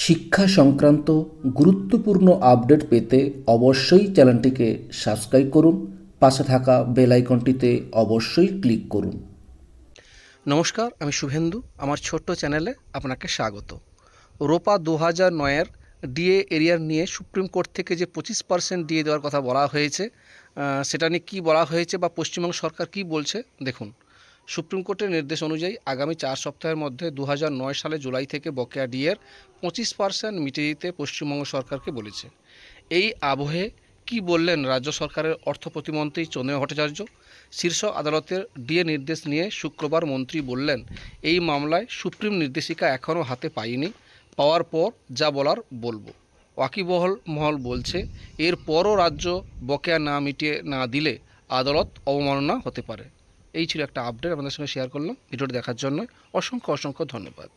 শিক্ষা সংক্রান্ত গুরুত্বপূর্ণ আপডেট পেতে অবশ্যই চ্যানেলটিকে সাবস্ক্রাইব করুন। পাশে থাকা বেল আইকনটিতে অবশ্যই ক্লিক করুন। নমস্কার, আমি শুভেন্দু। আমার ছোট্ট চ্যানেলে আপনাকে স্বাগত। রোপা 2009-এর ডিএ এরিয়ার নিয়ে সুপ্রিম কোর্ট থেকে যে 25% ডিএ দেওয়ার কথা বলা হয়েছে, সেটা নিয়ে কী বলা হয়েছে বা পশ্চিমবঙ্গ সরকার কী বলছে দেখুন। সুপ্রিম কোর্টের নির্দেশ অনুযায়ী আগামী 4 সপ্তাহের মধ্যে 2009 সালে জুলাই থেকে বকেয়া ডিএর 25% মিটিয়ে দিতে পশ্চিমবঙ্গ সরকারকে বলেছে। এই আবহে কী বললেন রাজ্য সরকারের অর্থ প্রতিমন্ত্রী চন্দ্রিমা ভট্টাচার্য? শীর্ষ আদালতের ডিএ নির্দেশ নিয়ে শুক্রবার মন্ত্রী বললেন, এই মামলায় সুপ্রিম নির্দেশিকা এখনও হাতে পাইনি, পাওয়ার পর যা বলার বলবো। ওয়াকিবহল মহল বলছে, এরপরও রাজ্য বকেয়া না মিটিয়ে না দিলে আদালত অবমাননা হতে পারে। এই ছিল একটা আপডেট, আপনাদের সঙ্গে শেয়ার করলাম। ভিডিওটি দেখার জন্য অসংখ্য অসংখ্য ধন্যবাদ।